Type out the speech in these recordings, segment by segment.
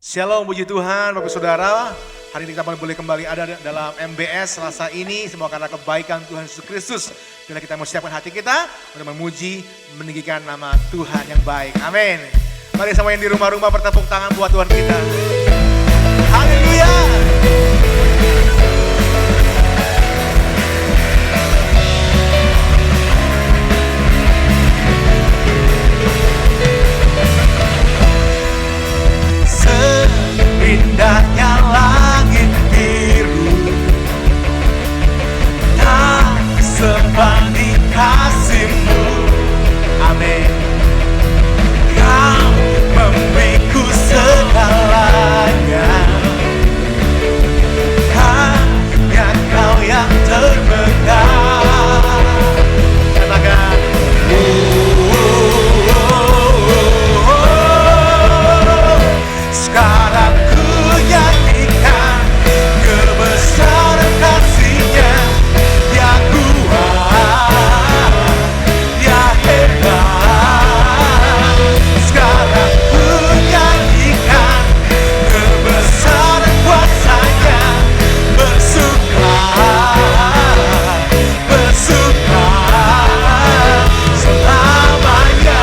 Shalom, puji Tuhan, Bapak Saudara. Hari ini kita boleh kembali ada dalam MBS Selasa ini. Semua karena kebaikan Tuhan Yesus Kristus. Bila kita mau siapkan hati kita untuk memuji, meninggikan nama Tuhan yang baik. Amin. Mari semua yang di rumah-rumah bertepuk tangan buat Tuhan kita. Haleluya. Indahnya langit biru, tak sebanding kasih-Mu. Amin. Kau memberiku segalanya, hanya Kau yang termegah. Katakan, sekarang nyanyikan kebesaran kasih-Nya. Dia kuat, Dia hebat. Sekarang ku nyanyikan kebesaran kuasa-Nya. Bersuka, bersuka selamanya.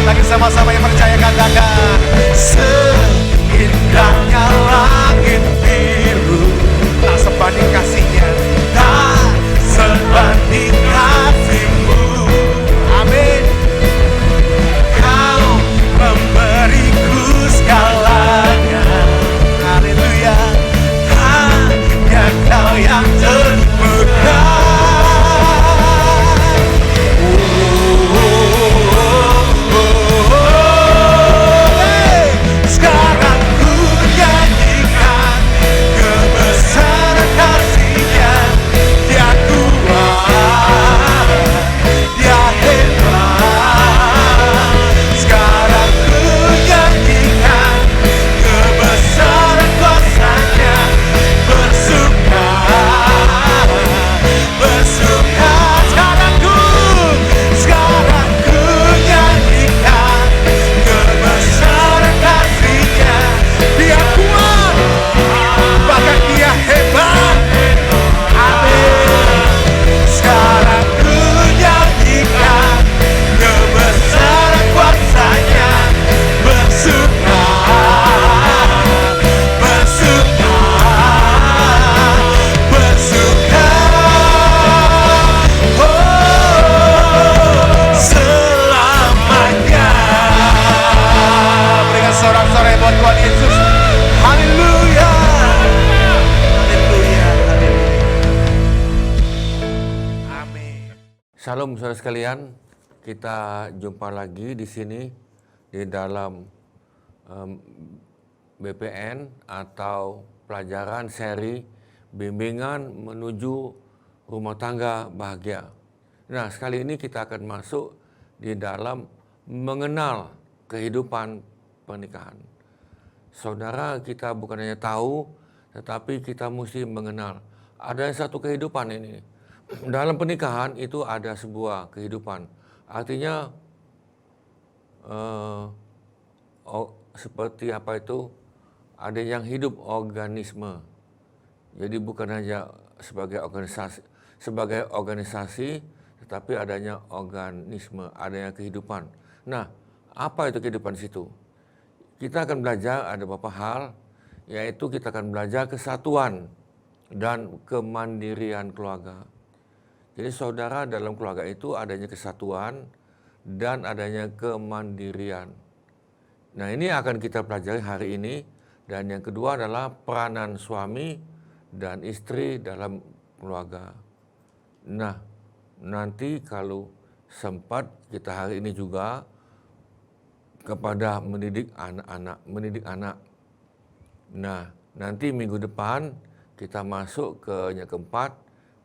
Lagi sama-sama yang percaya katakan, seindahnya langit biru, tak sebanding kasih-Nya, tak sebanding kasih-Mu. Amin. Kau memberiku segalanya. Haleluya. Hanya Kau yang termegah. Shalom saudara sekalian, kita jumpa lagi di sini di dalam BPN atau pelajaran seri bimbingan menuju rumah tangga bahagia. Nah, sekali ini kita akan masuk di dalam mengenal kehidupan pernikahan. Saudara, kita bukan hanya tahu, tetapi kita mesti mengenal. Ada satu kehidupan ini. Dalam pernikahan itu ada sebuah kehidupan. Artinya seperti apa itu? Ada yang hidup organisme. Jadi bukan hanya sebagai organisasi, tetapi adanya organisme, adanya kehidupan. Nah, apa itu kehidupan di situ? Kita akan belajar ada beberapa hal, yaitu kita akan belajar kesatuan dan kemandirian keluarga. Jadi saudara, dalam keluarga itu adanya kesatuan dan adanya kemandirian. Nah, ini akan kita pelajari hari ini. Dan yang kedua adalah peranan suami dan istri dalam keluarga. Nah, nanti kalau sempat kita hari ini juga kepada mendidik anak. Nah, nanti minggu depan kita masuk ke yang keempat,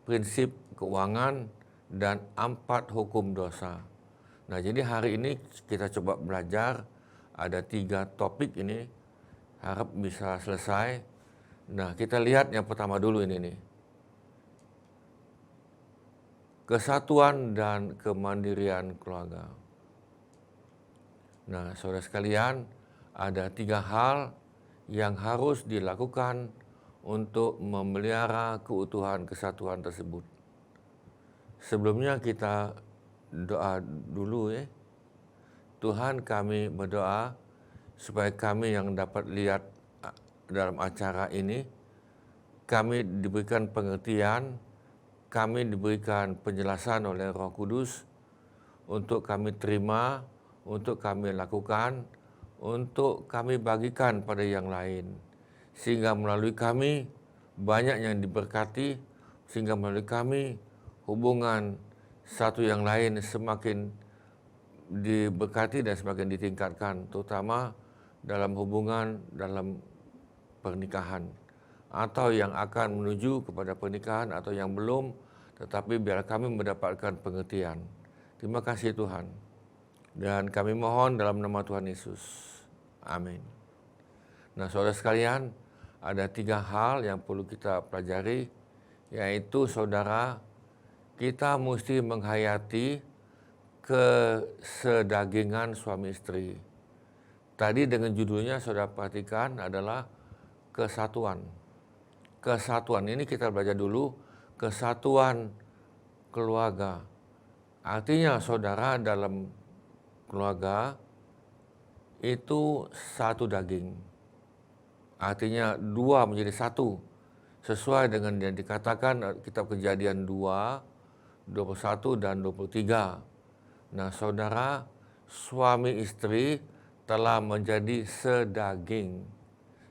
prinsip keuangan dan 4 hukum dosa. Nah, jadi hari ini kita coba belajar, ada 3 topik ini, harap bisa selesai. Nah, kita lihat yang pertama dulu ini nih. kesatuan dan kemandirian keluarga. Nah, saudara sekalian, ada 3 hal yang harus dilakukan untuk memelihara keutuhan kesatuan tersebut. Sebelumnya kita doa dulu ya. Tuhan, kami berdoa supaya kami yang dapat lihat dalam acara ini, kami diberikan pengertian, kami diberikan penjelasan oleh Roh Kudus untuk kami terima, untuk kami lakukan, untuk kami bagikan pada yang lain. Sehingga melalui kami banyak yang diberkati, sehingga melalui kami hubungan satu yang lain semakin diberkati dan semakin ditingkatkan, terutama dalam hubungan dalam pernikahan atau yang akan menuju kepada pernikahan atau yang belum, tetapi biar kami mendapatkan pengertian. Terima kasih Tuhan. Dan kami mohon dalam nama Tuhan Yesus. Amin. Nah, saudara sekalian, ada 3 hal yang perlu kita pelajari, yaitu saudara, kita mesti menghayati kesedagingan suami istri. Tadi dengan judulnya saudara perhatikan adalah kesatuan. Kesatuan ini kita belajar dulu, kesatuan keluarga. Artinya saudara dalam keluarga itu satu daging. Artinya 2 menjadi 1. Sesuai dengan yang dikatakan kitab Kejadian 2, 21 dan 23. Nah, saudara, suami istri telah menjadi sedaging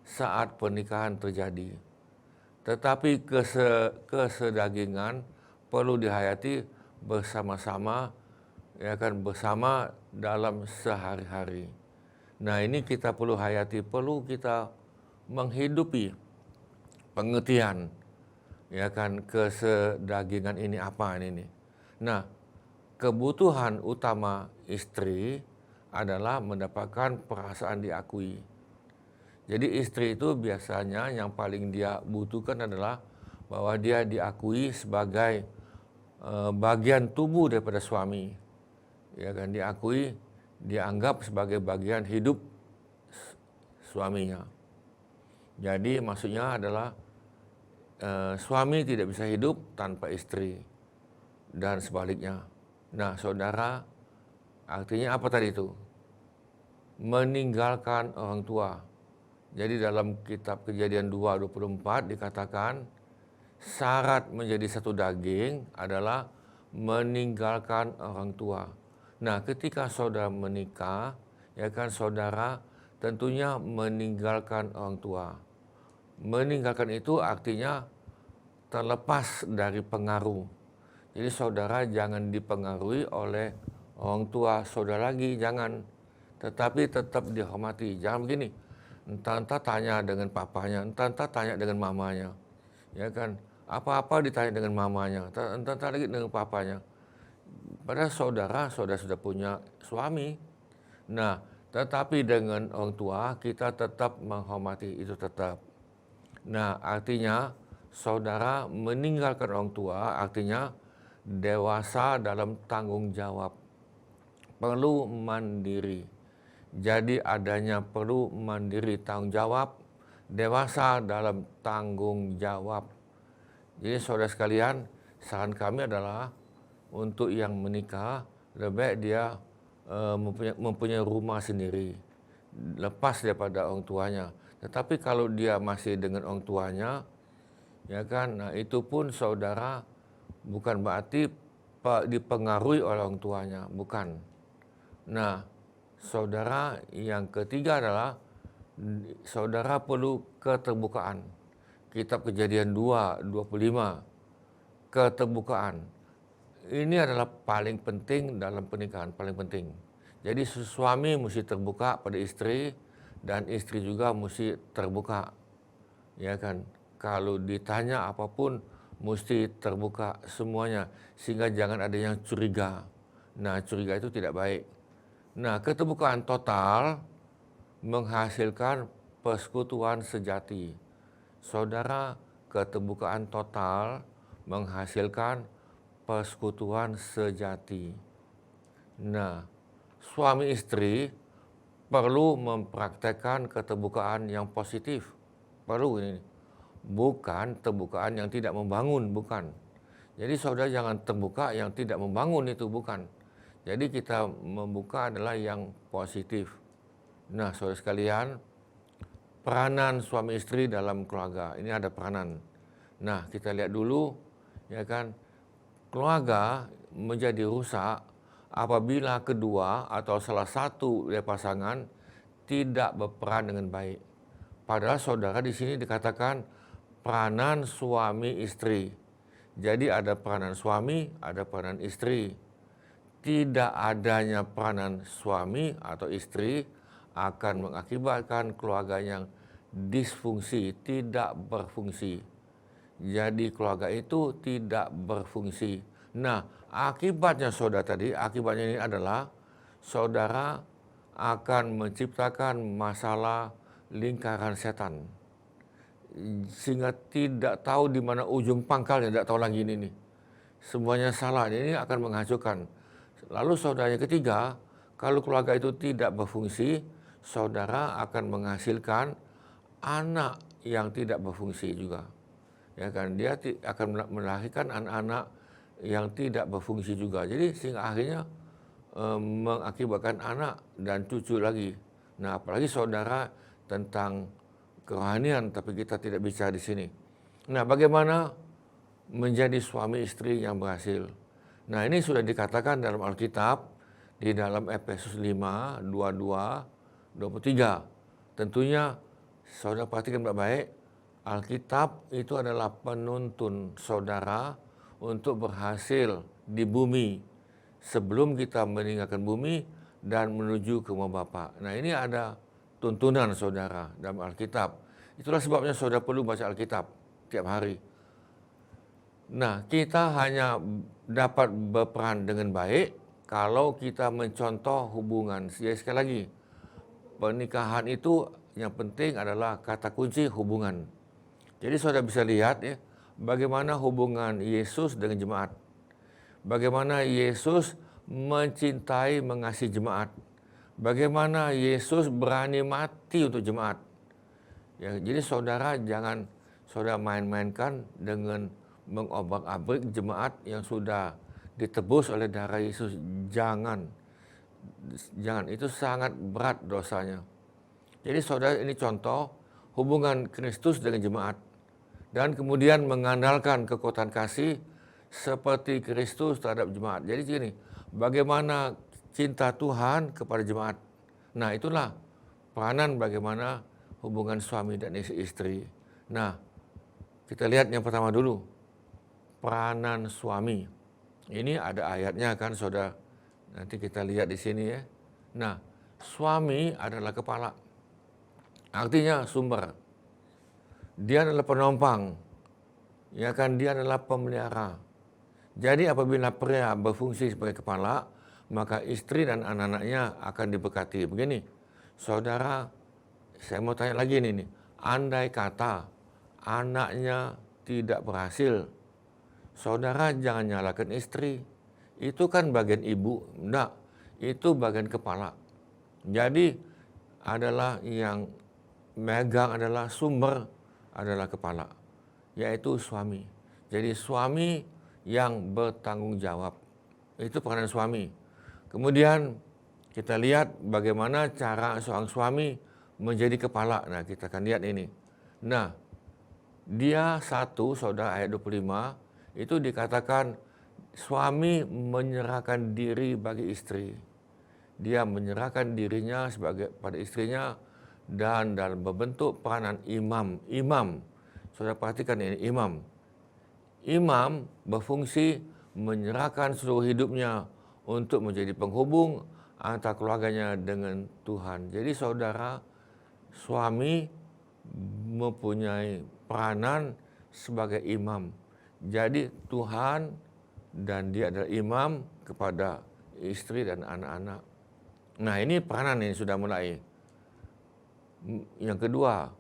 saat pernikahan terjadi. Tetapi kesedagingan perlu dihayati bersama-sama, ya kan, bersama dalam sehari-hari. Nah, ini kita perlu hayati, perlu kita menghidupi pengertian, ya kan, kesedagingan ini apa ini. Nah, kebutuhan utama istri adalah mendapatkan perasaan diakui. Jadi istri itu biasanya yang paling dia butuhkan adalah bahwa dia diakui sebagai bagian tubuh daripada suami. Ya kan, diakui, dianggap sebagai bagian hidup suaminya. Jadi maksudnya adalah suami tidak bisa hidup tanpa istri dan sebaliknya. Nah, saudara, artinya apa tadi itu? Meninggalkan orang tua. Jadi dalam kitab Kejadian 2:24 dikatakan syarat menjadi satu daging adalah meninggalkan orang tua. Nah, ketika saudara menikah, ya kan, saudara tentunya meninggalkan orang tua. Meninggalkan itu artinya terlepas dari pengaruh. Jadi saudara jangan dipengaruhi oleh orang tua saudara lagi, jangan. Tetapi tetap dihormati. Jangan begini, entah-entah tanya dengan papanya, entah-entah tanya dengan mamanya. Ya kan, apa-apa ditanya dengan mamanya, entah-entah lagi dengan papanya. Padahal saudara sudah punya suami. Nah, tetapi dengan orang tua kita tetap menghormati, itu tetap. Nah, artinya saudara meninggalkan orang tua artinya dewasa dalam tanggung jawab. Perlu mandiri. Jadi adanya perlu mandiri, tanggung jawab, dewasa dalam tanggung jawab. Jadi saudara sekalian, saran kami adalah untuk yang menikah, lebih baik dia mempunyai rumah sendiri, lepas daripada orang tuanya. Tetapi kalau dia masih dengan orang tuanya, ya kan, nah itu pun saudara bukan berarti dipengaruhi oleh orang tuanya, bukan. Nah, saudara, yang ketiga adalah saudara perlu keterbukaan. Kitab Kejadian 2:25, keterbukaan. Ini adalah paling penting dalam pernikahan, paling penting. Jadi suami mesti terbuka pada istri dan istri juga mesti terbuka. Ya kan? Kalau ditanya apapun mesti terbuka semuanya sehingga jangan ada yang curiga. Nah, curiga itu tidak baik. Nah, keterbukaan total menghasilkan persekutuan sejati. Saudara, keterbukaan total menghasilkan persekutuan sejati. Nah, suami istri perlu mempraktekkan keterbukaan yang positif. Perlu ini. Bukan terbukaan yang tidak membangun, bukan. Jadi saudara jangan terbuka yang tidak membangun, itu bukan. Jadi kita membuka adalah yang positif. Nah, saudara sekalian, peranan suami istri dalam keluarga, ini ada peranan. Nah, kita lihat dulu, ya kan, keluarga menjadi rusak apabila kedua atau salah satu dari pasangan tidak berperan dengan baik. Padahal saudara di sini dikatakan peranan suami istri. Jadi ada peranan suami, ada peranan istri. Tidak adanya peranan suami atau istri akan mengakibatkan keluarga yang disfungsi, tidak berfungsi. Jadi keluarga itu tidak berfungsi. Nah, akibatnya saudara tadi, akibatnya ini adalah saudara akan menciptakan masalah lingkaran setan. Sehingga tidak tahu di mana ujung pangkalnya, tidak tahu lagi ini nih. Semuanya salah, ini akan menghancurkan. Lalu saudara yang ketiga, kalau keluarga itu tidak berfungsi, saudara akan menghasilkan anak yang tidak berfungsi juga. Ya kan, dia akan melahirkan anak-anak yang tidak berfungsi juga. Jadi sehingga akhirnya mengakibatkan anak dan cucu lagi. Nah, apalagi saudara tentang kerohanian, tapi kita tidak bicara di sini. Nah, bagaimana menjadi suami istri yang berhasil? Nah, ini sudah dikatakan dalam Alkitab di dalam Efesus 5, 22, 23. Tentunya saudara perhatikan baik-baik, Alkitab itu adalah penuntun saudara untuk berhasil di bumi sebelum kita meninggalkan bumi dan menuju ke rumah Bapa. Nah, ini ada tuntunan saudara dalam Alkitab. Itulah sebabnya saudara perlu baca Alkitab tiap hari. Nah, kita hanya dapat berperan dengan baik kalau kita mencontoh hubungan. Jadi sekali lagi, pernikahan itu yang penting adalah kata kunci hubungan. Jadi saudara bisa lihat ya, bagaimana hubungan Yesus dengan jemaat. Bagaimana Yesus mencintai, mengasihi jemaat. Bagaimana Yesus berani mati untuk jemaat. Ya, jadi saudara jangan saudara main-mainkan dengan mengobrak-abrik jemaat yang sudah ditebus oleh darah Yesus. Jangan, itu sangat berat dosanya. Jadi saudara, ini contoh hubungan Kristus dengan jemaat. Dan kemudian mengandalkan kekuatan kasih seperti Kristus terhadap jemaat. Jadi gini, bagaimana cinta Tuhan kepada jemaat. Nah, itulah peranan bagaimana hubungan suami dan istri. Nah, kita lihat yang pertama dulu. Peranan suami. Ini ada ayatnya kan saudara. Nanti kita lihat di sini ya. Nah, suami adalah kepala. Artinya sumber. Dia adalah penumpang. Ya kan, dia adalah pemelihara. Jadi apabila pria berfungsi sebagai kepala, maka istri dan anak-anaknya akan diberkati. Begini, saudara, saya mau tanya lagi nih. Andai kata anaknya tidak berhasil, saudara jangan nyalakan istri. Itu kan bagian ibu. Enggak, itu bagian kepala. Jadi adalah yang megang adalah sumber adalah kepala, yaitu suami. Jadi suami yang bertanggung jawab. Itu peranan suami. Kemudian kita lihat bagaimana cara seorang suami menjadi kepala. Nah, kita akan lihat ini. Nah, dia satu, saudara, ayat 25, itu dikatakan suami menyerahkan diri bagi istri. Dia menyerahkan dirinya sebagai pada istrinya dan dalam berbentuk peranan imam. Imam, saudara perhatikan ini, imam. Imam berfungsi menyerahkan seluruh hidupnya untuk menjadi penghubung antara keluarganya dengan Tuhan. Jadi saudara, suami mempunyai peranan sebagai imam. Jadi Tuhan dan dia adalah imam kepada istri dan anak-anak. Nah, ini peranan ini sudah mulai. Yang kedua,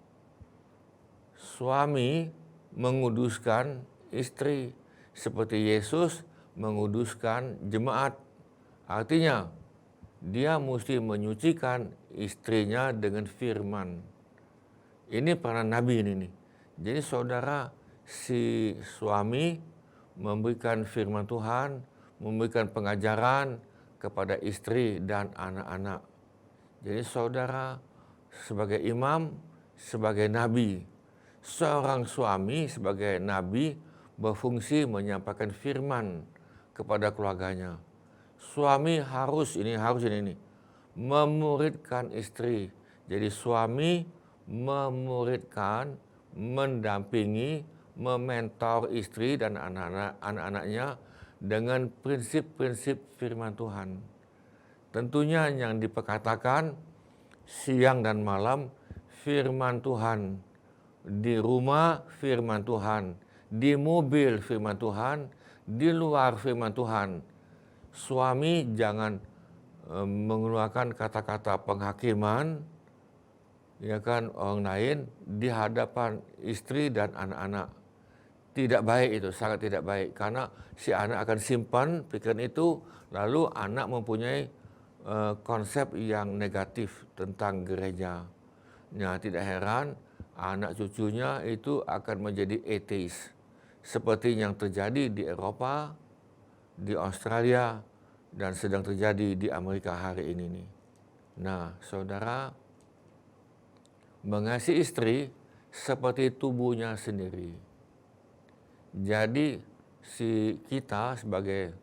suami menguduskan istri seperti Yesus menguduskan jemaat. Artinya, dia mesti menyucikan istrinya dengan firman. Ini peranan Nabi ini nih. Jadi saudara, si suami memberikan firman Tuhan, memberikan pengajaran kepada istri dan anak-anak. Jadi saudara, sebagai imam, sebagai nabi, seorang suami sebagai nabi berfungsi menyampaikan firman kepada keluarganya. Suami harus ini memuridkan istri. Jadi suami memuridkan, mendampingi, mementor istri dan anak-anaknya dengan prinsip-prinsip firman Tuhan. Tentunya yang diperkatakan siang dan malam firman Tuhan. Di rumah firman Tuhan, di mobil firman Tuhan, di luar firman Tuhan. Suami jangan mengeluarkan kata-kata penghakiman, ya kan, orang lain di hadapan istri dan anak-anak. Tidak baik itu, sangat tidak baik. Karena si anak akan simpan pikiran itu, lalu anak mempunyai konsep yang negatif tentang gereja. Nah, tidak heran anak cucunya itu akan menjadi ateis. Seperti yang terjadi di Eropa, di Australia, dan sedang terjadi di Amerika hari ini nih. Nah, saudara, mengasihi istri seperti tubuhnya sendiri. Jadi, kita sebagai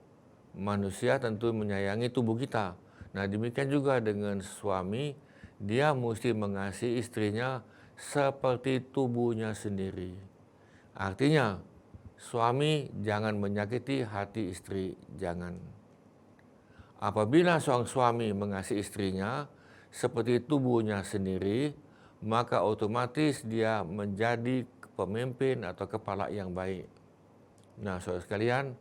manusia tentu menyayangi tubuh kita. Nah, demikian juga dengan suami, dia mesti mengasihi istrinya seperti tubuhnya sendiri. Artinya, suami jangan menyakiti hati istri, jangan. Apabila seorang suami mengasihi istrinya seperti tubuhnya sendiri, maka otomatis dia menjadi pemimpin atau kepala yang baik. Nah, saudara sekalian,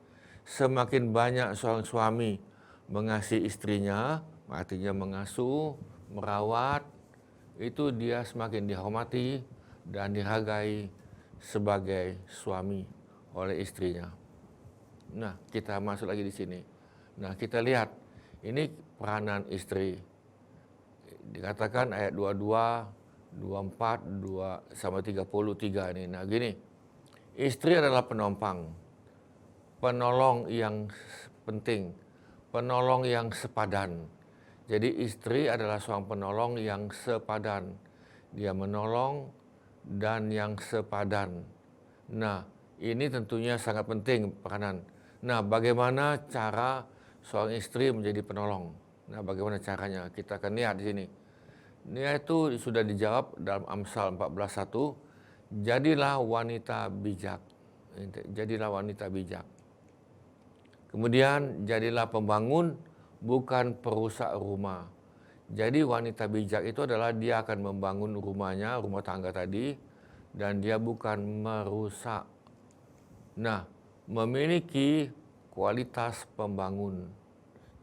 semakin banyak seorang suami mengasihi istrinya, artinya mengasuh, merawat, itu dia semakin dihormati dan dihargai sebagai suami oleh istrinya. Nah, kita masuk lagi di sini. Nah, kita lihat ini peranan istri. Dikatakan ayat 22, 24, 2-33 ini. Nah, gini. Istri adalah penolong yang penting, penolong yang sepadan. Jadi istri adalah seorang penolong yang sepadan. Dia menolong dan yang sepadan. Nah, ini tentunya sangat penting peranan. Nah, bagaimana cara seorang istri menjadi penolong? Nah, bagaimana caranya? Kita akan lihat di sini. Ini itu sudah dijawab dalam Amsal 14:1. Jadilah wanita bijak. Jadilah wanita bijak. Kemudian jadilah pembangun, bukan perusak rumah. Jadi wanita bijak itu adalah dia akan membangun rumahnya, rumah tangga tadi, dan dia bukan merusak. Nah, memiliki kualitas pembangun.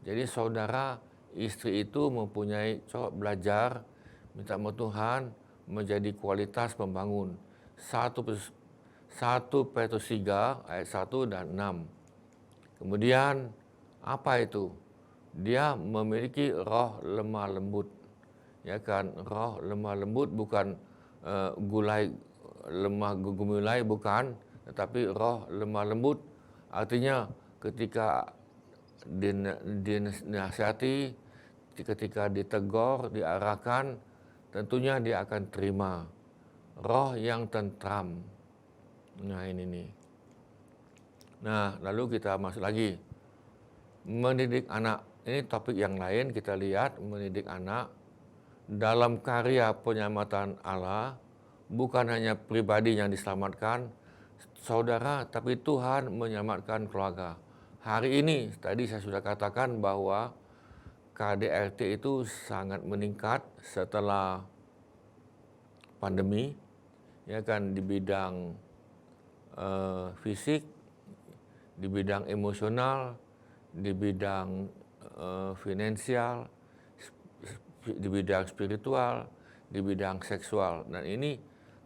Jadi saudara, istri itu mempunyai belajar, minta sama Tuhan, menjadi kualitas pembangun. 1 Petrus 3 ayat 1 dan 6. Kemudian apa itu? Dia memiliki roh lemah lembut. Ya kan, roh lemah lembut bukan gumulai bukan, tetapi roh lemah lembut artinya ketika dinasihati, ketika ditegur, diarahkan, tentunya dia akan terima. Roh yang tentram. Nah, ini nih. Nah, lalu kita masuk lagi. Mendidik anak. Ini topik yang lain, kita lihat mendidik anak. Dalam karya penyelamatan Allah, bukan hanya pribadi yang diselamatkan, saudara, tapi Tuhan menyelamatkan keluarga. Hari ini, tadi saya sudah katakan bahwa KDRT itu sangat meningkat setelah pandemi, ya kan, di bidang fisik, di bidang emosional, di bidang finansial, di bidang spiritual, di bidang seksual. Dan ini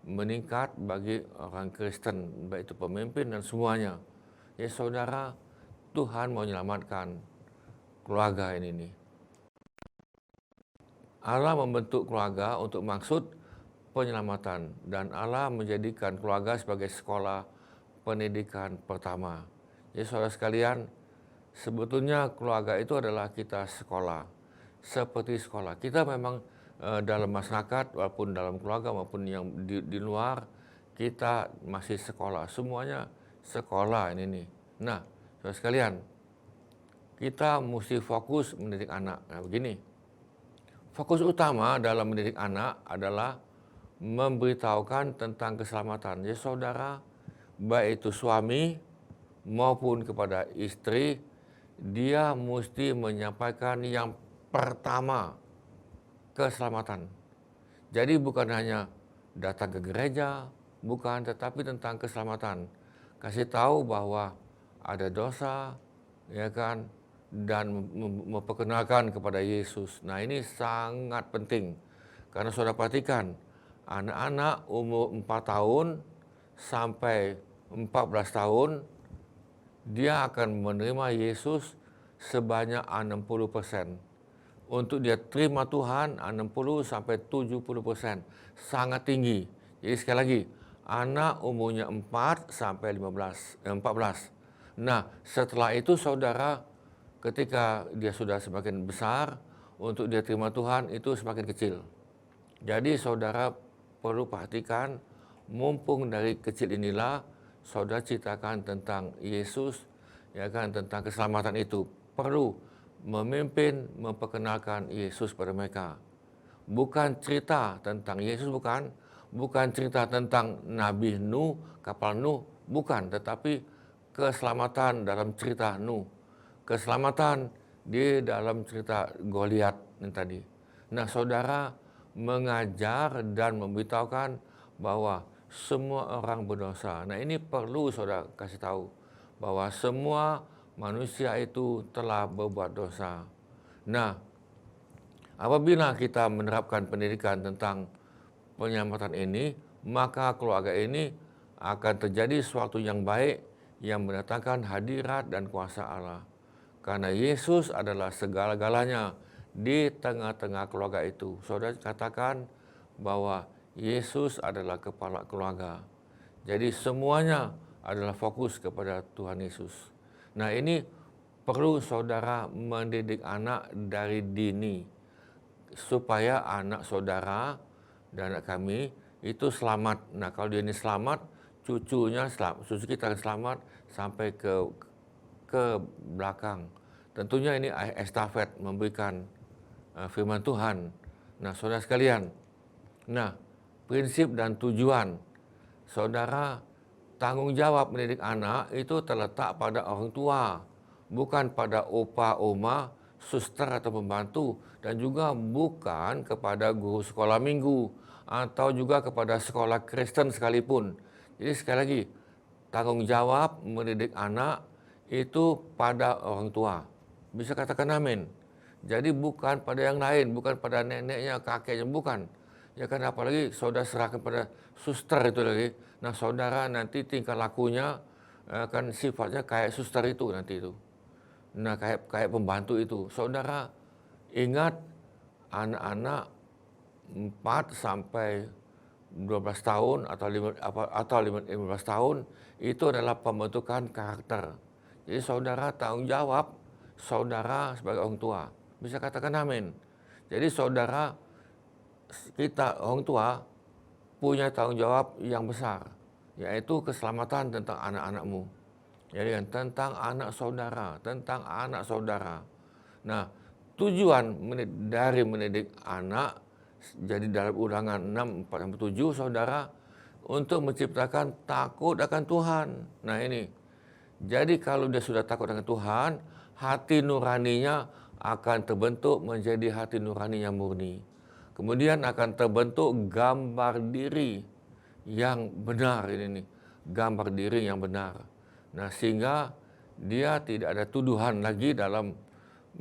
meningkat bagi orang Kristen, baik itu pemimpin dan semuanya. Ya saudara, Tuhan mau menyelamatkan keluarga ini nih. Allah membentuk keluarga untuk maksud penyelamatan dan Allah menjadikan keluarga sebagai sekolah pendidikan pertama. Jadi saudara sekalian, sebetulnya keluarga itu adalah kita sekolah, seperti sekolah. Kita memang dalam masyarakat, walaupun dalam keluarga maupun yang di luar, kita masih sekolah. Semuanya sekolah ini nih. Nah, saudara sekalian, kita mesti fokus mendidik anak. Nah, begini, fokus utama dalam mendidik anak adalah memberitahukan tentang keselamatan. Jadi saudara, baik itu suami maupun kepada istri, dia mesti menyampaikan yang pertama, keselamatan. Jadi bukan hanya datang ke gereja, bukan, tetapi tentang keselamatan. Kasih tahu bahwa ada dosa, ya kan, dan memperkenalkan kepada Yesus. Nah, ini sangat penting. Karena saudara perhatikan, anak-anak umur 4 tahun sampai 14 tahun, dia akan menerima Yesus sebanyak 60%. Untuk dia terima Tuhan 60 sampai 70%, sangat tinggi. Jadi sekali lagi, anak umurnya 4 sampai 14. Nah, setelah itu saudara, ketika dia sudah semakin besar, untuk dia terima Tuhan itu semakin kecil. Jadi saudara perlu perhatikan, mumpung dari kecil inilah saudara ceritakan tentang Yesus, ya kan, tentang keselamatan itu. Perlu memimpin, memperkenalkan Yesus pada mereka. Bukan cerita tentang Yesus, bukan cerita tentang Nabi Nuh, kapal Nuh, bukan, tetapi keselamatan dalam cerita Nuh. Keselamatan di dalam cerita Goliat yang tadi. Nah, saudara mengajar dan memberitahukan bahwa semua orang berdosa. Nah, ini perlu saudara kasih tahu bahwa semua manusia itu telah berbuat dosa. Nah, apabila kita menerapkan pendidikan tentang penyelamatan ini, maka keluarga ini akan terjadi sesuatu yang baik yang mendatangkan hadirat dan kuasa Allah. Karena Yesus adalah segala-galanya di tengah-tengah keluarga itu. Saudara katakan bahwa Yesus adalah kepala keluarga. Jadi semuanya adalah fokus kepada Tuhan Yesus. Nah, ini perlu saudara mendidik anak dari dini supaya anak saudara dan anak kami itu selamat. Nah, kalau dia ini selamat, cucunya selamat, cucu kita akan selamat sampai ke belakang. Tentunya ini estafet memberikan firman Tuhan. Nah, saudara sekalian, nah, prinsip dan tujuan saudara, tanggung jawab mendidik anak itu terletak pada orang tua, bukan pada opa, oma, suster atau pembantu, dan juga bukan kepada guru sekolah minggu atau juga kepada sekolah Kristen sekalipun. Jadi sekali lagi, tanggung jawab mendidik anak itu pada orang tua. Bisa katakan amin. Jadi bukan pada yang lain, bukan pada neneknya, kakeknya, bukan. Ya kan, apalagi saudara serahkan pada suster itu lagi. Nah, saudara nanti tingkah lakunya kan sifatnya kayak suster itu nanti itu. Nah, kayak pembantu itu. Saudara ingat, anak-anak 4 sampai 12 tahun atau 15 tahun itu adalah pembentukan karakter. Jadi saudara tanggung jawab saudara sebagai orang tua. Bisa katakan amin. Jadi saudara, kita orang tua punya tanggung jawab yang besar, yaitu keselamatan tentang anak-anakmu. Jadi tentang anak saudara. Nah, tujuan dari mendidik anak, jadi dalam Ulangan 6:4-7 saudara, untuk menciptakan takut akan Tuhan. Nah, ini. Jadi kalau dia sudah takut dengan Tuhan, hati nuraninya akan terbentuk menjadi hati nurani yang murni. Kemudian akan terbentuk gambar diri yang benar ini nih, gambar diri yang benar. Nah, sehingga dia tidak ada tuduhan lagi dalam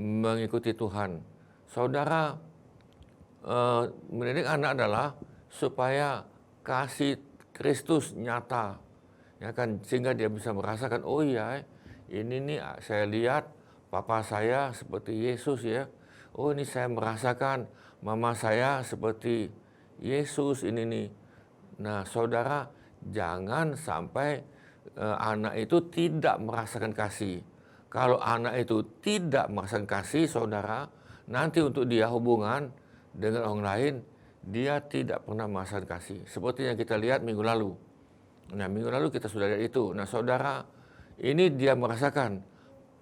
mengikuti Tuhan. Saudara, mendidik anak adalah supaya kasih Kristus nyata, ya kan, sehingga dia bisa merasakan, oh iya, ini nih saya lihat papa saya seperti Yesus ya. Oh ini saya merasakan mama saya seperti Yesus ini nih. Nah saudara, jangan sampai anak itu tidak merasakan kasih. Kalau anak itu tidak merasakan kasih saudara, nanti untuk dia hubungan dengan orang lain, dia tidak pernah merasakan kasih. Seperti yang kita lihat minggu lalu. Nah minggu lalu kita sudah lihat itu. Nah saudara, ini dia merasakan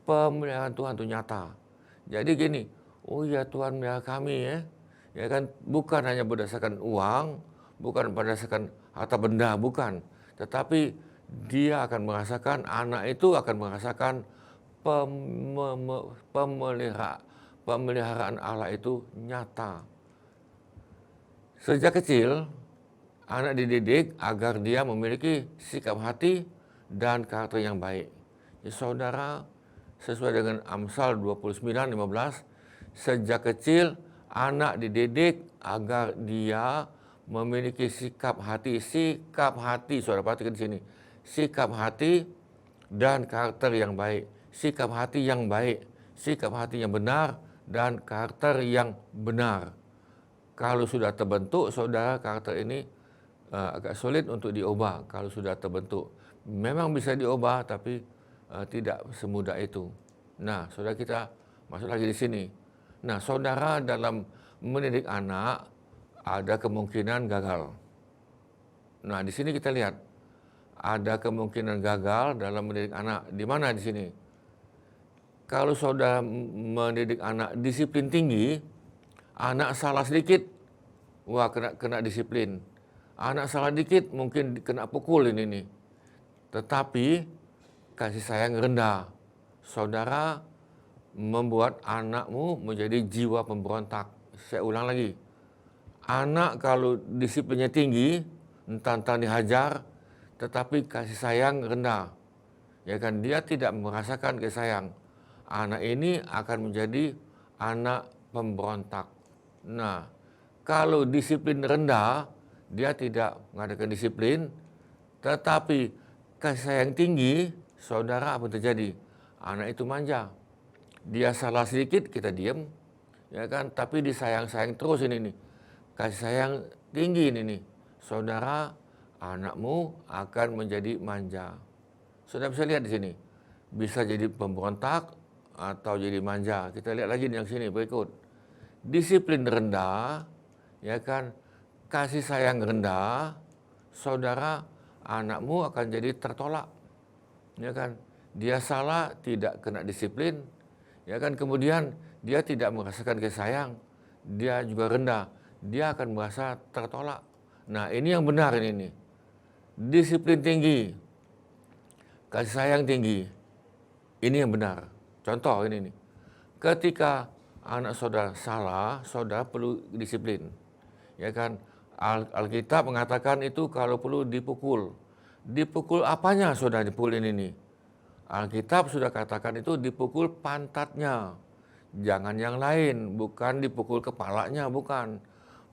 pemeliharaan Tuhan itu nyata. Jadi gini, oh ya Tuhan melihara kami ya. Ya kan, bukan hanya berdasarkan uang, bukan berdasarkan harta benda, bukan. Tetapi dia akan merasakan, anak itu akan merasakan pemeliharaan Allah itu nyata. Sejak kecil, anak dididik agar dia memiliki sikap hati dan karakter yang baik. Ya, saudara, sesuai dengan Amsal 29:15, sejak kecil anak dididik agar dia memiliki sikap hati, saudara perhatikan di sini, sikap hati dan karakter yang baik, sikap hati yang baik, sikap hati yang benar dan karakter yang benar. Kalau sudah terbentuk, saudara, karakter ini agak sulit untuk diubah. Kalau sudah terbentuk, memang bisa diubah, tapi tidak semudah itu. Nah, saudara, kita masuk lagi di sini. Nah, saudara, dalam mendidik anak ada kemungkinan gagal. Nah, di sini kita lihat ada kemungkinan gagal dalam mendidik anak. Di mana di sini? Kalau saudara mendidik anak disiplin tinggi, anak salah sedikit, wah kena disiplin. Anak salah dikit mungkin kena pukul ini nih. Tetapi kasih sayang rendah. Saudara membuat anakmu menjadi jiwa pemberontak. Saya ulang lagi. Anak kalau disiplinnya tinggi, entah dihajar, tetapi kasih sayang rendah. Ya kan, dia tidak merasakan kasih sayang. Anak ini akan menjadi anak pemberontak. Nah, kalau disiplin rendah, dia tidak mengadakan disiplin, tetapi kasih sayang tinggi, saudara, apa terjadi? Anak itu manja. Dia salah sedikit, kita diam, ya kan? Tapi disayang-sayang terus ini nih. Kasih sayang tinggi ini nih. Saudara, anakmu akan menjadi manja. Saudara bisa lihat di sini. Bisa jadi pemberontak atau jadi manja. Kita lihat lagi yang sini berikut. Disiplin rendah, ya kan? Kasih sayang rendah, saudara, anakmu akan jadi tertolak. Ya kan? Dia salah, tidak kena disiplin. Ya kan? Kemudian dia tidak merasakan kasih sayang. Dia juga rendah. Dia akan merasa tertolak. Nah, ini yang benar ini. Disiplin tinggi, kasih sayang tinggi. Ini yang benar. Contoh ini nih. Ketika anak saudara salah, saudara perlu disiplin. Ya kan? Alkitab mengatakan itu kalau perlu dipukul. Dipukul apanya saudara dipukul ini nih? Alkitab sudah katakan itu dipukul pantatnya. Jangan yang lain, bukan dipukul kepalanya, bukan.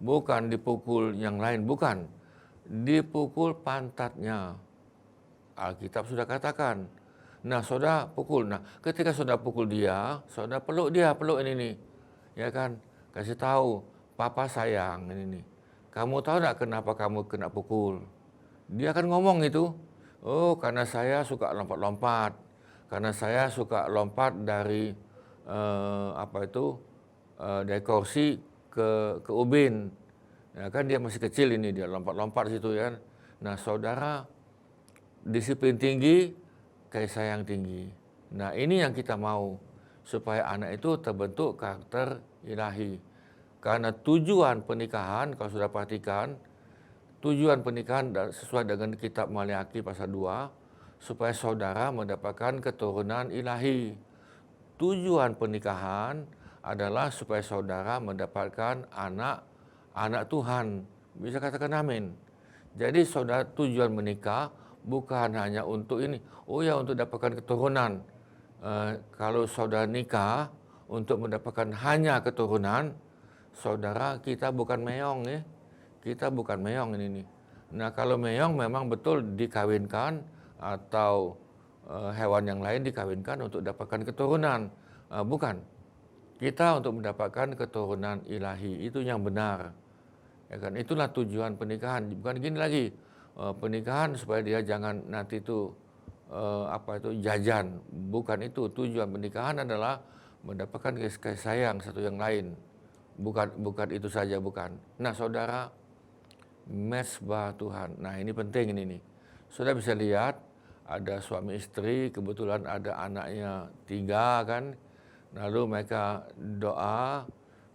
Bukan dipukul yang lain, bukan. Dipukul pantatnya. Alkitab sudah katakan. Nah, saudara pukul. Nah, ketika saudara pukul dia, saudara peluk dia, peluk ini nih. Ya kan? Kasih tahu, papa sayang ini nih. Kamu tahu tak kenapa kamu kena pukul? Dia akan ngomong itu. Oh, karena saya suka lompat-lompat. Karena saya suka lompat dari dari kursi ke ubin. Ya kan, dia masih kecil ini, dia lompat-lompat situ ya. Nah, saudara, disiplin tinggi, kasih sayang tinggi. Nah, ini yang kita mau, supaya anak itu terbentuk karakter ilahi. Karena tujuan pernikahan, kalau sudah perhatikan, tujuan pernikahan sesuai dengan kitab Maliaki pasal 2, supaya saudara mendapatkan keturunan ilahi. Tujuan pernikahan adalah supaya saudara mendapatkan anak Tuhan. Bisa katakan amin. Jadi saudara, tujuan menikah bukan hanya untuk ini. Oh ya, untuk dapatkan keturunan. Kalau saudara nikah untuk mendapatkan hanya keturunan, saudara, kita bukan meong ya. Kita bukan meong ini nih. Nah, kalau meong memang betul dikawinkan atau hewan yang lain dikawinkan untuk dapatkan keturunan. Bukan. Kita untuk mendapatkan keturunan ilahi, itu yang benar. Ya kan? Itulah tujuan pernikahan. Bukan gini lagi, pernikahan supaya dia jangan nanti itu jajan. Bukan itu. Tujuan pernikahan adalah mendapatkan kasih sayang satu yang lain. Bukan itu saja, bukan. Nah, saudara, mesbah Tuhan. Nah, ini penting ini nih. Saudara bisa lihat ada suami istri, kebetulan ada anaknya 3 kan. Lalu mereka doa,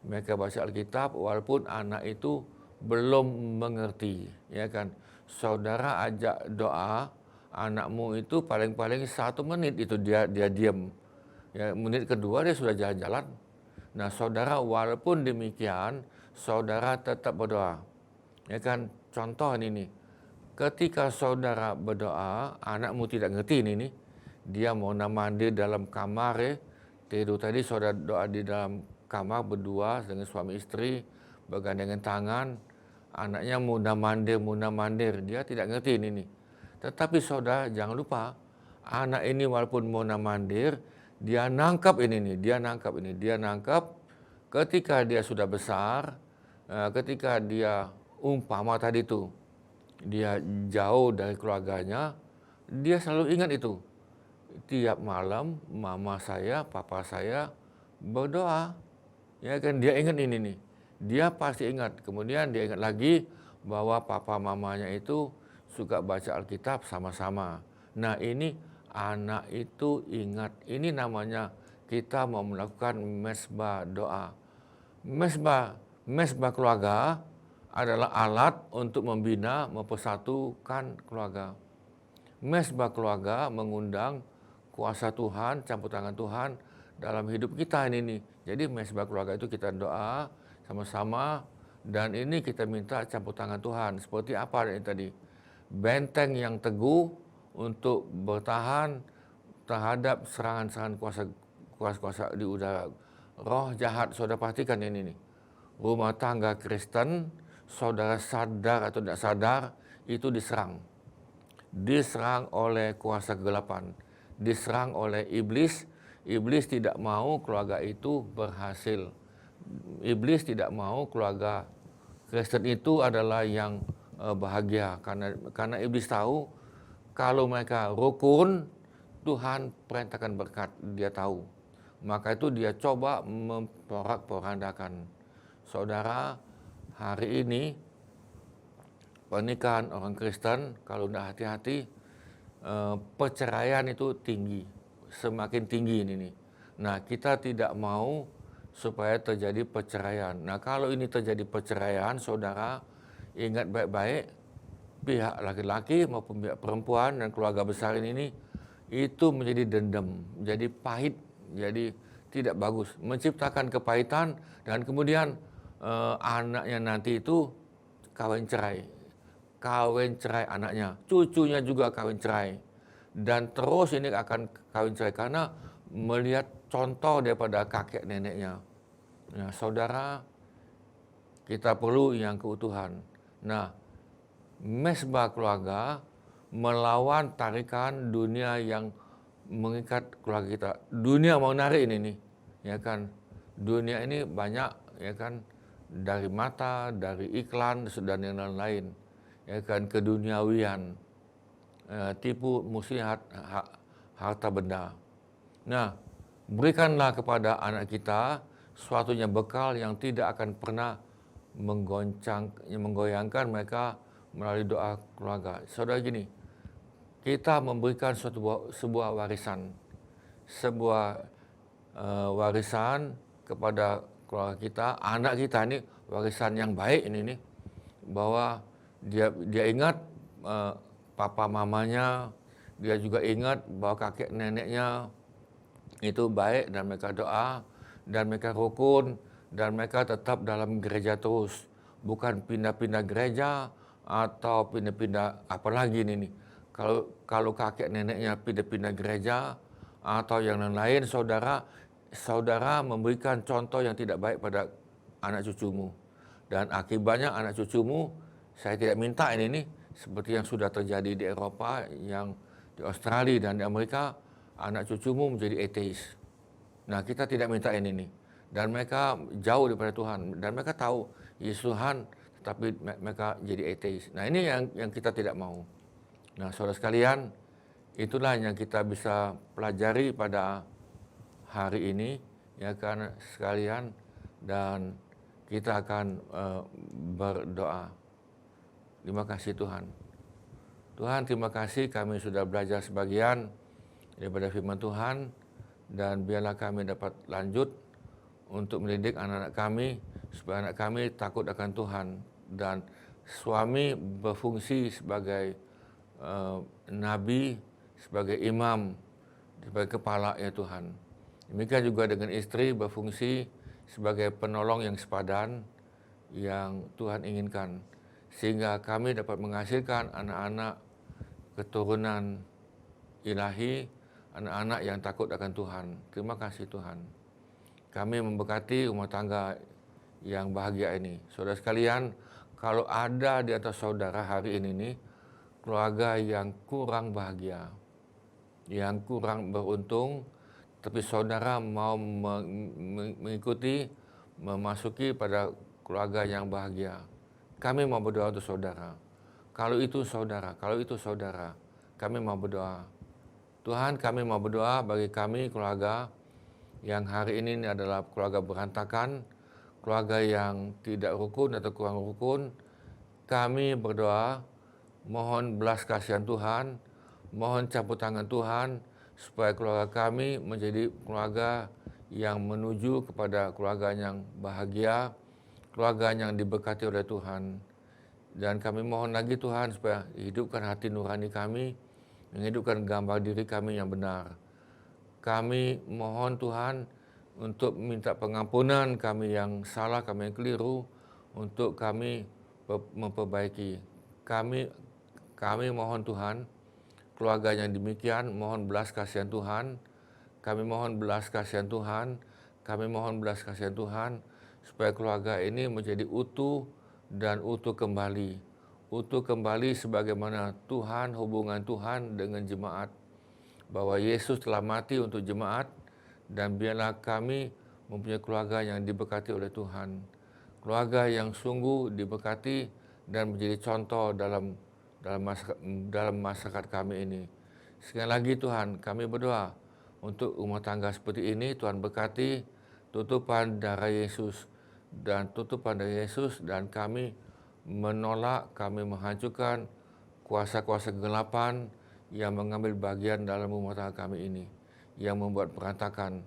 mereka baca Alkitab walaupun anak itu belum mengerti, ya kan. Saudara ajak doa, anakmu itu paling-paling 1 menit itu dia diam. Ya, menit kedua dia sudah jalan-jalan. Nah, saudara walaupun demikian, saudara tetap berdoa. Ya kan, contoh ini. Ketika saudara berdoa, anakmu tidak ngerti ini, dia mau mandi dalam kamar ya. Tidur tadi saudara doa di dalam kamar berdua dengan suami istri, bergandengan tangan, anaknya munda-mandir, dia tidak ngerti ini. Tetapi saudara jangan lupa, anak ini walaupun munda-mandir, dia nangkap ini, dia nangkap ketika dia sudah besar, ketika dia umpama tadi itu, dia jauh dari keluarganya, dia selalu ingat itu. Tiap malam mama saya, papa saya berdoa. Ya kan, dia ingat ini nih. Dia pasti ingat. Kemudian dia ingat lagi bahwa papa mamanya itu suka baca Alkitab sama-sama. Nah, ini anak itu ingat. Ini namanya kita mau melakukan mesbah doa. Mesbah keluarga adalah alat untuk membina, mempersatukan keluarga. Mesbah keluarga mengundang kuasa Tuhan, campur tangan Tuhan dalam hidup kita ini. Jadi mesbah keluarga itu kita doa sama-sama dan ini kita minta campur tangan Tuhan. Seperti apa ini tadi? Benteng yang teguh untuk bertahan terhadap serangan-serangan kuasa-kuasa di udara. Roh jahat, saudara perhatikan ini nih. Rumah tangga Kristen, saudara sadar atau tidak sadar, itu diserang. Diserang oleh kuasa kegelapan. Diserang oleh iblis. Iblis tidak mau keluarga itu berhasil. Iblis tidak mau keluarga Kristen itu adalah yang bahagia. Karena iblis tahu kalau mereka rukun, Tuhan perintahkan berkat. Dia tahu. Maka itu dia coba memporak-porandakan. Saudara, hari ini pernikahan orang Kristen kalau tidak hati-hati, perceraian itu tinggi, semakin tinggi ini nih. Nah, kita tidak mau supaya terjadi perceraian. Nah, kalau ini terjadi perceraian, saudara ingat baik-baik, pihak laki-laki maupun pihak perempuan dan keluarga besar ini itu menjadi dendam, menjadi pahit, jadi tidak bagus, menciptakan kepahitan dan kemudian anaknya nanti itu kawin cerai anaknya, cucunya juga kawin cerai, dan terus ini akan kawin cerai karena melihat contoh daripada kakek neneknya. Nah, saudara, kita perlu yang keutuhan. Nah, mesbah keluarga melawan tarikan dunia yang mengikat keluarga kita. Dunia mau narik ini nih, ya kan? Dunia ini banyak, ya kan? Dari mata, dari iklan, dan yang lain-lain. Ya kan, keduniawian, tipu muslihat harta benda. Nah, berikanlah kepada anak kita suatunya bekal yang tidak akan pernah menggoyangkan mereka melalui doa keluarga. Saudara gini, kita memberikan sebuah warisan kepada keluarga kita, anak kita ini warisan yang baik ini nih, bahwa dia ingat papa mamanya, dia juga ingat bahwa kakek neneknya itu baik dan mereka doa dan mereka rukun dan mereka tetap dalam gereja terus, bukan pindah-pindah gereja atau pindah-pindah apalagi ini nih. Kalau kakek neneknya pindah-pindah gereja atau yang lain, saudara memberikan contoh yang tidak baik pada anak cucumu. Dan akibatnya anak cucumu, saya tidak minta ini nih, seperti yang sudah terjadi di Eropa, yang di Australia dan di Amerika, anak cucumu menjadi ateis. Nah, kita tidak minta ini nih. Dan mereka jauh daripada Tuhan. Dan mereka tahu Yesus Tuhan, tetapi mereka jadi ateis. Nah, ini yang kita tidak mau. Nah, saudara sekalian, itulah yang kita bisa pelajari pada hari ini, ya kan sekalian, dan kita akan berdoa. Terima kasih Tuhan. Tuhan, terima kasih kami sudah belajar sebagian daripada firman Tuhan, dan biarlah kami dapat lanjut untuk mendidik anak-anak kami supaya anak kami takut akan Tuhan, dan suami berfungsi sebagai nabi, sebagai imam, sebagai kepala ya Tuhan. Demikian juga dengan istri berfungsi sebagai penolong yang sepadan yang Tuhan inginkan, sehingga kami dapat menghasilkan anak-anak keturunan ilahi, anak-anak yang takut akan Tuhan. Terima kasih Tuhan. Kami memberkati rumah tangga yang bahagia ini. Saudara sekalian, kalau ada di atas saudara hari ini nih, keluarga yang kurang bahagia, yang kurang beruntung, tapi saudara mau mengikuti, memasuki pada keluarga yang bahagia. Kami mau berdoa untuk saudara. Kalau itu saudara, kami mau berdoa. Tuhan, kami mau berdoa bagi kami keluarga yang hari ini adalah keluarga berantakan, keluarga yang tidak rukun atau kurang rukun. Kami berdoa, mohon belas kasihan Tuhan, mohon campur tangan Tuhan, supaya keluarga kami menjadi keluarga yang menuju kepada keluarga yang bahagia, keluarga yang diberkati oleh Tuhan. Dan kami mohon lagi Tuhan supaya hidupkan hati nurani kami, menghidupkan gambar diri kami yang benar. Kami mohon Tuhan untuk minta pengampunan kami yang salah, kami yang keliru, untuk kami memperbaiki. Kami mohon Tuhan, keluarga yang demikian, mohon belas kasihan Tuhan. Kami mohon belas kasihan Tuhan. Kami mohon belas kasihan Tuhan, supaya keluarga ini menjadi utuh dan utuh kembali. Utuh kembali sebagaimana Tuhan, hubungan Tuhan dengan jemaat. Bahwa Yesus telah mati untuk jemaat, dan biarlah kami mempunyai keluarga yang diberkati oleh Tuhan. Keluarga yang sungguh diberkati dan menjadi contoh dalam masyarakat kami ini. Sekali lagi Tuhan, kami berdoa untuk rumah tangga seperti ini. Tuhan berkati tutupan darah Yesus, dan kami menolak, kami menghancurkan kuasa-kuasa kegelapan yang mengambil bagian dalam rumah tangga kami ini, yang membuat berantakan.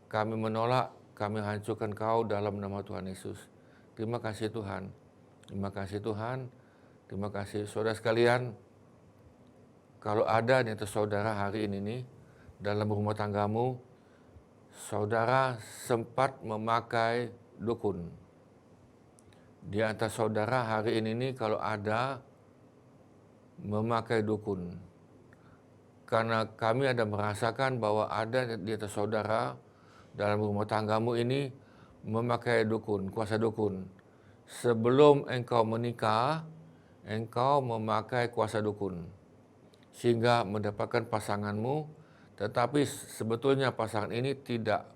Kami menolak, kami hancurkan kau dalam nama Tuhan Yesus. Terima kasih Tuhan. Terima kasih Tuhan. Terima kasih saudara sekalian. Kalau ada di atas saudara hari ini nih, dalam rumah tanggamu, saudara sempat memakai dukun. Di atas saudara hari ini nih, kalau ada memakai dukun. Karena kami ada merasakan bahwa ada di atas saudara dalam rumah tanggamu ini memakai dukun, kuasa dukun. Sebelum engkau menikah, engkau memakai kuasa dukun, sehingga mendapatkan pasanganmu, tetapi sebetulnya pasangan ini tidak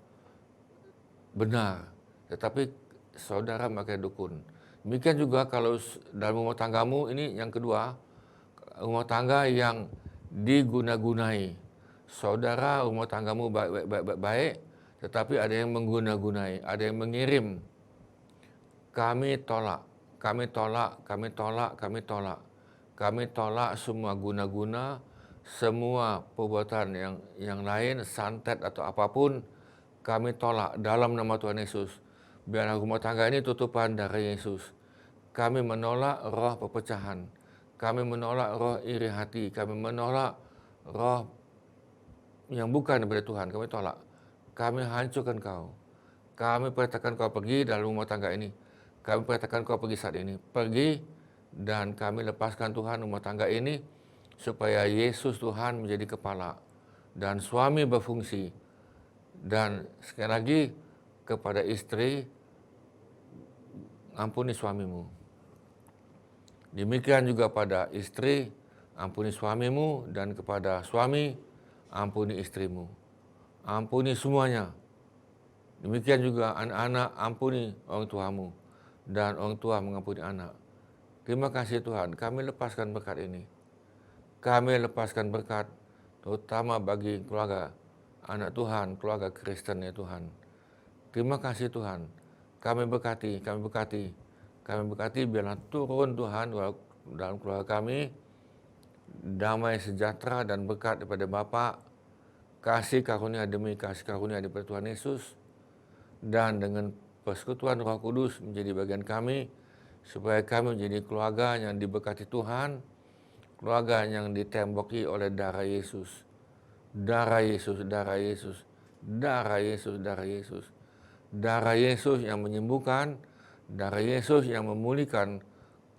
benar, tetapi saudara memakai dukun. Demikian juga kalau dalam rumah tanggamu ini yang kedua, rumah tangga yang diguna-gunai. Saudara rumah tanggamu baik, tetapi ada yang mengguna-gunai, ada yang mengirim. Kami tolak, kami tolak, kami tolak, kami tolak. Kami tolak semua guna-guna, semua perbuatan yang lain, santet atau apapun, kami tolak dalam nama Tuhan Yesus. Biarlah rumah tangga ini tutupan darah Yesus. Kami menolak roh perpecahan. Kami menolak roh iri hati. Kami menolak roh yang bukan daripada Tuhan. Kami tolak. Kami hancurkan kau. Kami perintahkan kau pergi dalam rumah tangga ini. Kami perintahkan kau pergi saat ini. Pergi, dan kami lepaskan Tuhan rumah tangga ini, supaya Yesus Tuhan menjadi kepala. Dan suami berfungsi. Dan sekali lagi, kepada istri, ampuni suamimu. Demikian juga pada istri, ampuni suamimu, dan kepada suami, ampuni istrimu. Ampuni semuanya. Demikian juga anak-anak, ampuni orang tuamu, dan orang tua mengampuni anak. Terima kasih Tuhan, kami lepaskan berkat ini. Kami lepaskan berkat, terutama bagi keluarga anak Tuhan, keluarga Kristen ya Tuhan. Terima kasih Tuhan, kami berkati, biarlah turun Tuhan dalam keluarga kami, damai sejahtera dan berkat daripada Bapa, kasih karunia demi kasih karunia daripada Tuhan Yesus, dan dengan persekutuan Roh Kudus menjadi bagian kami, supaya kami menjadi keluarga yang diberkati Tuhan, keluarga yang ditemboki oleh darah Yesus. Darah Yesus, darah Yesus, darah Yesus, darah Yesus. Darah Yesus yang menyembuhkan, darah Yesus yang memulihkan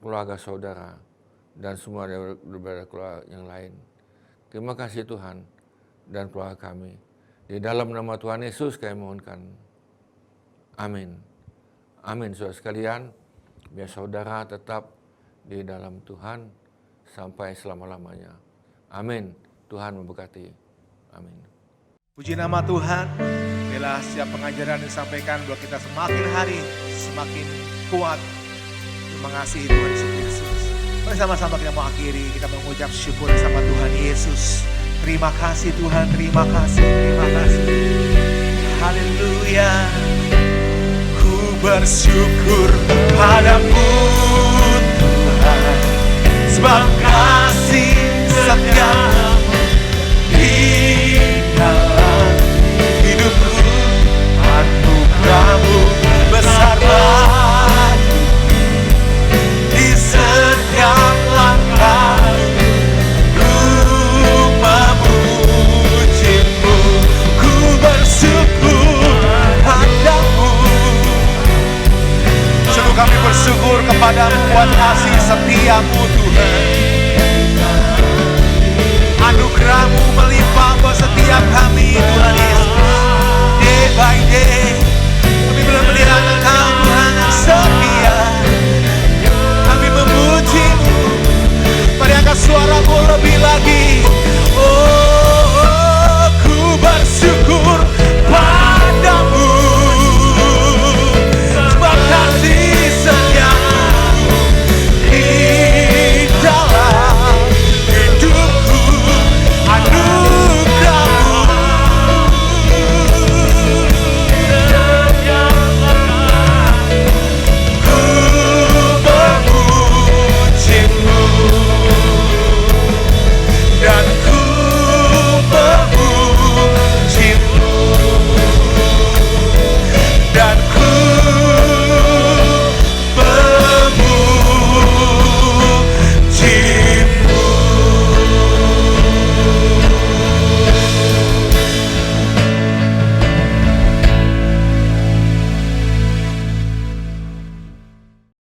keluarga saudara dan semua daripada keluarga yang lain. Terima kasih Tuhan dan keluarga kami. Di dalam nama Tuhan Yesus kami mohonkan. Amin. Amin, saudara sekalian. Biar saudara tetap di dalam Tuhan sampai selama-lamanya. Amin. Tuhan memberkati. Amin. Puji nama Tuhan. Bila setiap pengajaran disampaikan bahwa kita semakin hari semakin kuat mengasihi Tuhan Yesus Kristus. Mari sama-sama kita mau akhiri, kita mengucap syukur sama Tuhan Yesus. Terima kasih Tuhan, terima kasih, terima kasih. Haleluya. Ku bersyukur padamu Tuhan, sebab kasih setia